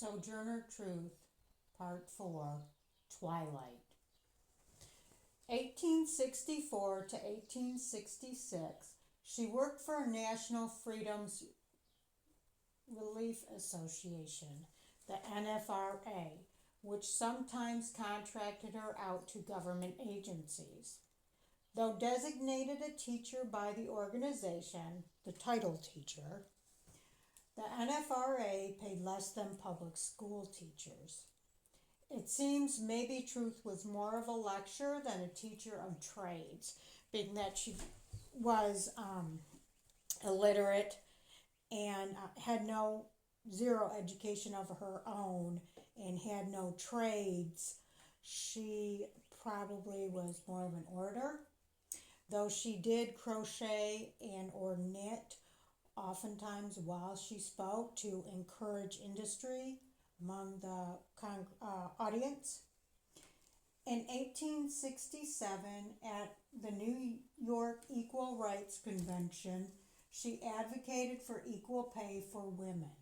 Sojourner Truth, Part 4, Twilight. 1864 to 1866, she worked for National Freedoms Relief Association, the NFRA, which sometimes contracted her out to government agencies. Though designated a teacher by the organization, the title teacher, the NFRA paid less than public school teachers. It seems maybe Truth was more of a lecturer than a teacher of trades, being that she was illiterate and had zero education of her own and had no trades. She probably was more of an orator, though she did crochet and or knit oftentimes while she spoke to encourage industry among the audience. In 1867, at the New York Equal Rights Convention, she advocated for equal pay for women.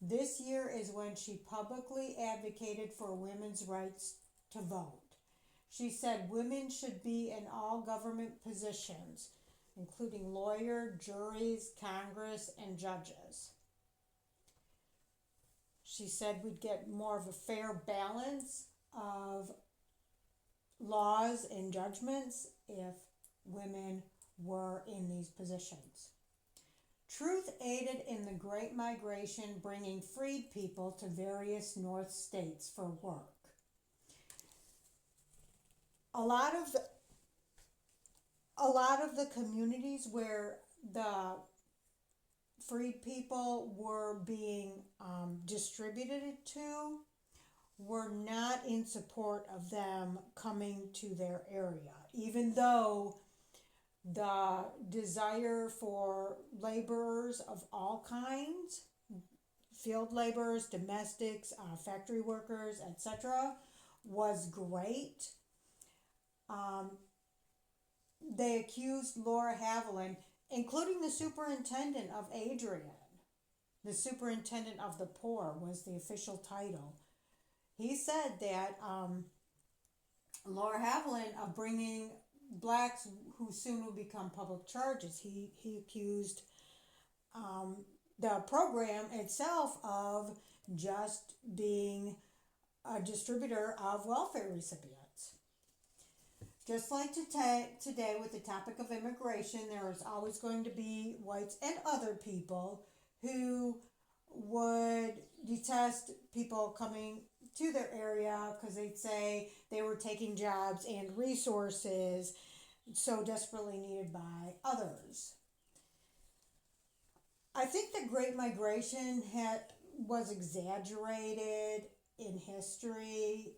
This year is when she publicly advocated for women's rights to vote. She said women should be in all government positions, including lawyer, juries, Congress, and judges. She said we'd get more of a fair balance of laws and judgments if women were in these positions. Truth aided in the Great Migration, bringing freed people to various North states for work. A lot of the communities where the freed people were being distributed to were not in support of them coming to their area, even though the desire for laborers of all kinds, field laborers, domestics, factory workers, etc., was great. They accused Laura Haviland, including the superintendent of Adrian. The superintendent of the poor was the official title. He said that Laura Haviland of bringing blacks who soon would become public charges. He accused the program itself of just being a distributor of welfare recipients. Just like today with the topic of immigration, there is always going to be whites and other people who would detest people coming to their area because they'd say they were taking jobs and resources so desperately needed by others. I think the Great Migration was exaggerated in history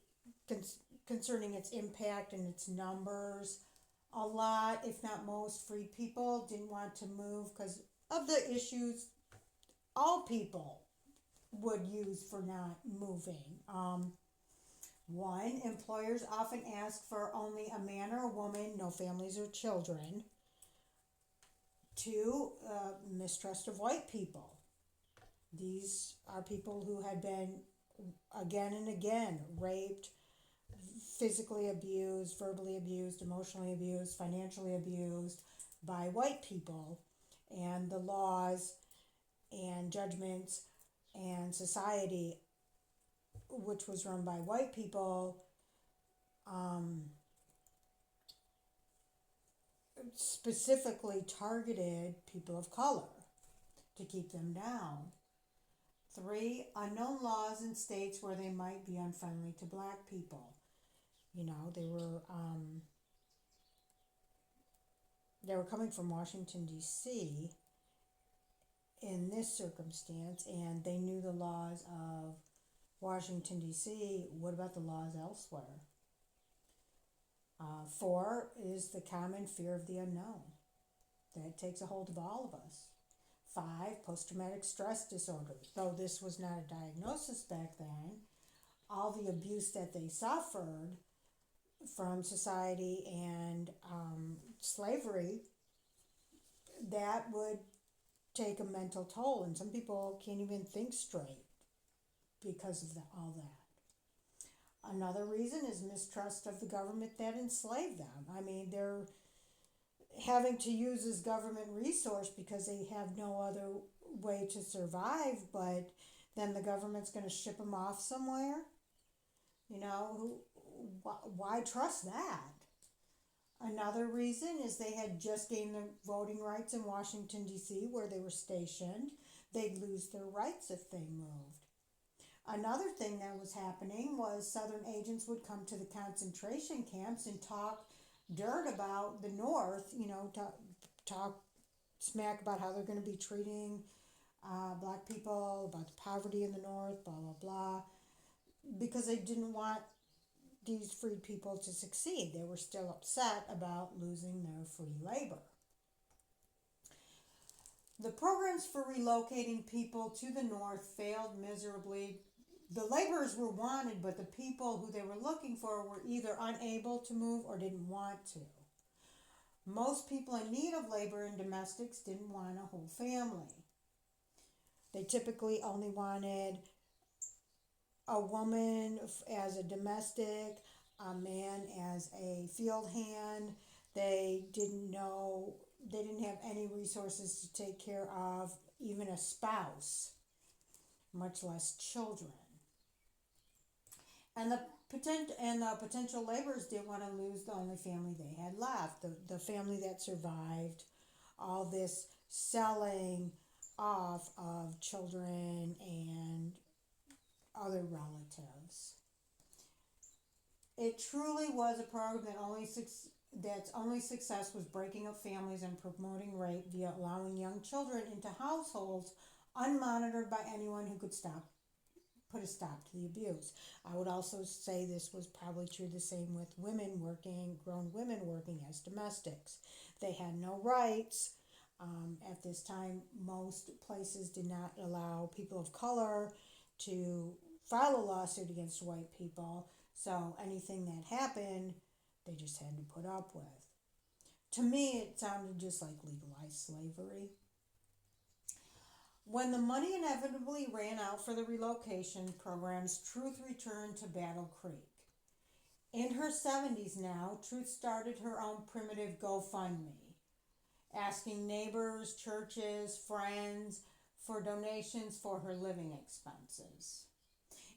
concerning its impact and its numbers. A lot, if not most, freed people didn't want to move because of the issues all people would use for not moving. One, employers often ask for only a man or a woman, no families or children. Two, mistrust of white people. These are people who had been again and again raped, physically abused, verbally abused, emotionally abused, financially abused by white people, and the laws and judgments and society, which was run by white people, specifically targeted people of color to keep them down. Three, unknown laws in states where they might be unfriendly to black people. You know, they were coming from Washington, D.C. in this circumstance, and they knew the laws of Washington, D.C. What about the laws elsewhere? Four is the common fear of the unknown. That takes a hold of all of us. Five, post-traumatic stress disorder. Though this was not a diagnosis back then, all the abuse that they suffered from society and slavery, that would take a mental toll, and some people can't even think straight. because of all that. Another reason is mistrust of the government that enslaved them. I mean, they're having to use this government resource because they have no other way to survive, but then the government's going to ship them off somewhere. Why trust that? Another reason is they had just gained their voting rights in Washington, D.C., where they were stationed. They'd lose their rights if they moved. Another thing that was happening was Southern agents would come to the concentration camps and talk dirt about the North, talk smack about how they're going to be treating black people, about the poverty in the North, blah, blah, blah, because they didn't want these freed people to succeed. They were still upset about losing their free labor. The programs for relocating people to the North failed miserably. The laborers were wanted, but the people who they were looking for were either unable to move or didn't want to. Most people in need of labor and domestics didn't want a whole family. They typically only wanted a woman as a domestic, a man as a field hand. They didn't have any resources to take care of even a spouse, much less children. And the potential laborers didn't want to lose the only family they had left, the family that survived all this selling off of children and other relatives. It truly was a program that's only success was breaking up families and promoting rape via allowing young children into households unmonitored by anyone who could put a stop to the abuse. I would also say this was probably true the same with grown women working as domestics. They had no rights. At this time, most places did not allow people of color to file a lawsuit against white people. So anything that happened, they just had to put up with. To me, it sounded just like legalized slavery. When the money inevitably ran out for the relocation programs, Truth returned to Battle Creek. In her 70s now, Truth started her own primitive GoFundMe, asking neighbors, churches, friends for donations for her living expenses.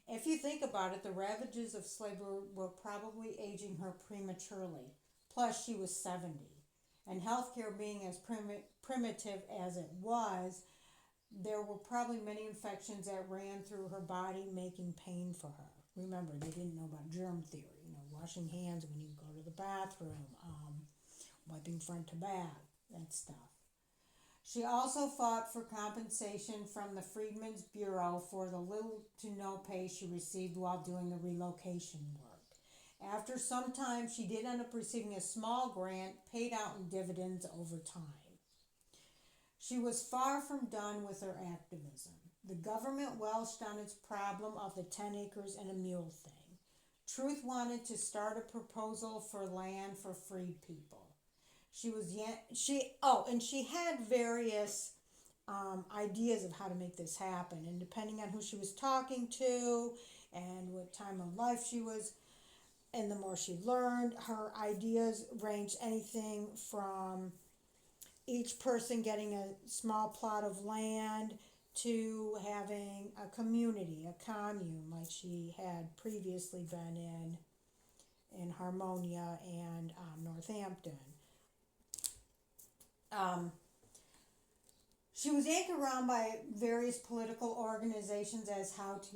If you think about it, the ravages of slavery were probably aging her prematurely. Plus, she was 70. And healthcare being as primitive as it was, there were probably many infections that ran through her body, making pain for her. Remember, they didn't know about germ theory, washing hands when you go to the bathroom, wiping front to back, that stuff. She also fought for compensation from the Freedmen's Bureau for the little to no pay she received while doing the relocation work. After some time, she did end up receiving a small grant paid out in dividends over time. She was far from done with her activism. The government welched on its problem of the 10 acres and a mule thing. Truth wanted to start a proposal for land for freed people. She had various ideas of how to make this happen, and depending on who she was talking to and what time of life she was, and the more she learned, her ideas ranged anything from each person getting a small plot of land to having a community, a commune, like she had previously been in Harmonia and Northampton. She was yanked around by various political organizations as how to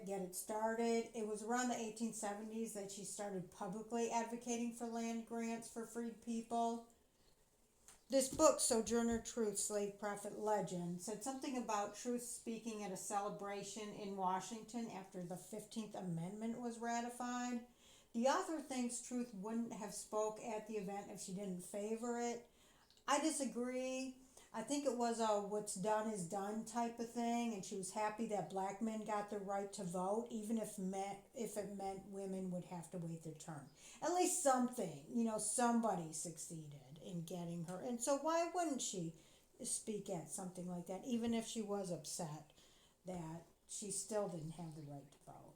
get it started. It was around the 1870s that she started publicly advocating for land grants for freed people. This book, Sojourner, Truth, Slave Prophet Legend, said something about Truth speaking at a celebration in Washington after the 15th Amendment was ratified. The author thinks Truth wouldn't have spoke at the event if she didn't favor it. I disagree. I think it was a what's done is done type of thing, and she was happy that black men got the right to vote, even if it meant women would have to wait their turn. At least something, somebody succeeded in getting her. And so why wouldn't she speak at something like that, even if she was upset that she still didn't have the right to vote.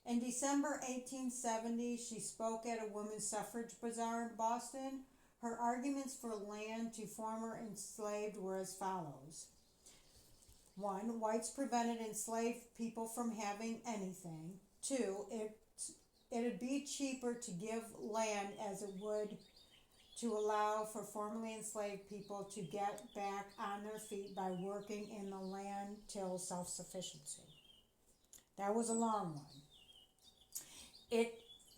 In December 1870, she spoke at a women's suffrage bazaar in Boston. Her arguments for land to former enslaved were as follows. 1. Whites prevented enslaved people from having anything. 2. It'd be cheaper to give land as it would to allow for formerly enslaved people to get back on their feet by working in the land till self-sufficiency. That was a long one.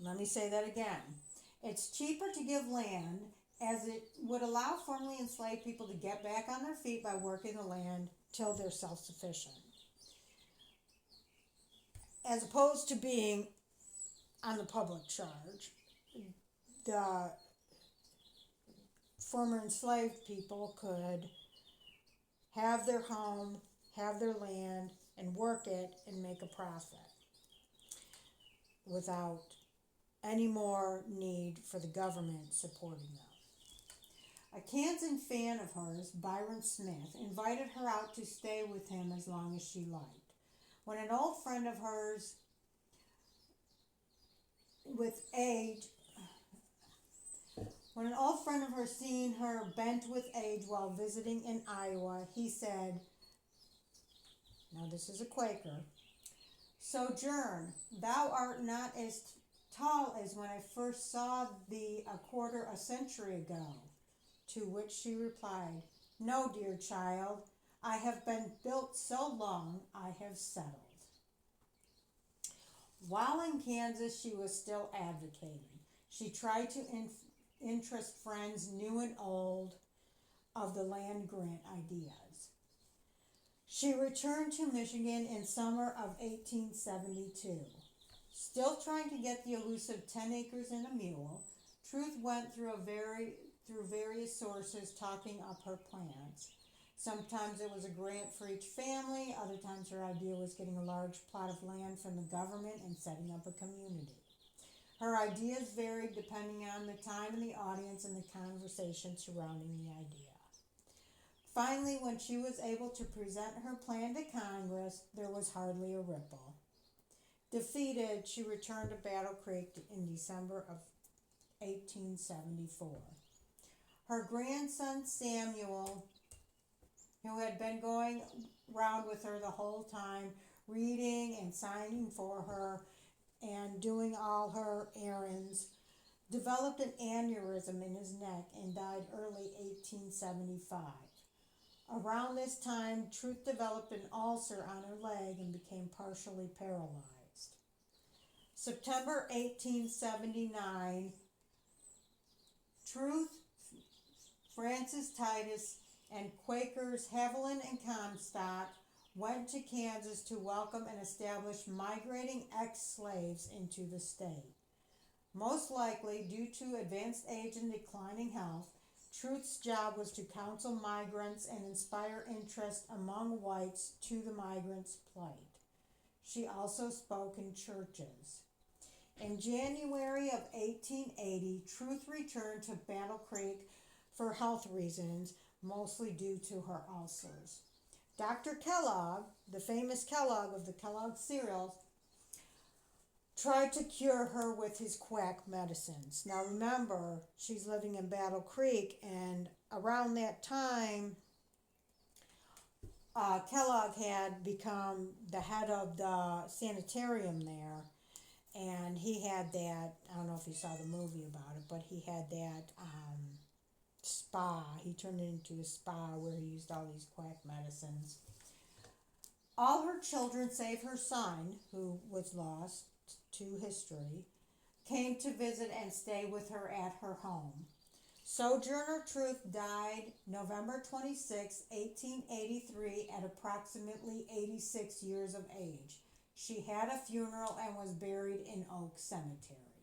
Let me say that again. It's cheaper to give land as it would allow formerly enslaved people to get back on their feet by working the land till they're self-sufficient. As opposed to being on the public charge, the former enslaved people could have their home, have their land, and work it and make a profit without any more need for the government supporting them. A Kansan fan of hers, Byron Smith, invited her out to stay with him as long as she liked. When an old friend of hers seen her bent with age while visiting in Iowa, he said, now this is a Quaker, "Sojourner, thou art not as tall as when I first saw thee a quarter a century ago." To which she replied, "No, dear child, I have been built so long I have settled." While in Kansas, she was still advocating. She tried to interest friends, new and old, of the land grant ideas. She returned to Michigan in summer of 1872. Still trying to get the elusive 10 acres and a mule, Truth went through various sources talking up her plans. Sometimes it was a grant for each family, other times her idea was getting a large plot of land from the government and setting up a community. Her ideas varied depending on the time and the audience and the conversation surrounding the idea. Finally, when she was able to present her plan to Congress, there was hardly a ripple. Defeated, she returned to Battle Creek in December of 1874. Her grandson Samuel, who had been going round with her the whole time, reading and signing for her and doing all her errands, developed an aneurysm in his neck and died early 1875. Around this time, Truth developed an ulcer on her leg and became partially paralyzed. September 1879, Truth, Francis Titus, and Quakers Haviland and Comstock went to Kansas to welcome and establish migrating ex-slaves into the state. Most likely, due to advanced age and declining health, Truth's job was to counsel migrants and inspire interest among whites to the migrants' plight. She also spoke in churches. In January of 1880, Truth returned to Battle Creek for health reasons, mostly due to her ulcers. Dr. Kellogg, the famous Kellogg of the Kellogg cereals, tried to cure her with his quack medicines. Now remember, she's living in Battle Creek, and around that time, Kellogg had become the head of the sanitarium there, and he had that, I don't know if you saw the movie about it, but he had that spa. He turned it into a spa where he used all these quack medicines. All her children, save her son, who was lost to history, came to visit and stay with her at her home. Sojourner Truth died November 26, 1883 at approximately 86 years of age. She had a funeral and was buried in Oak Cemetery.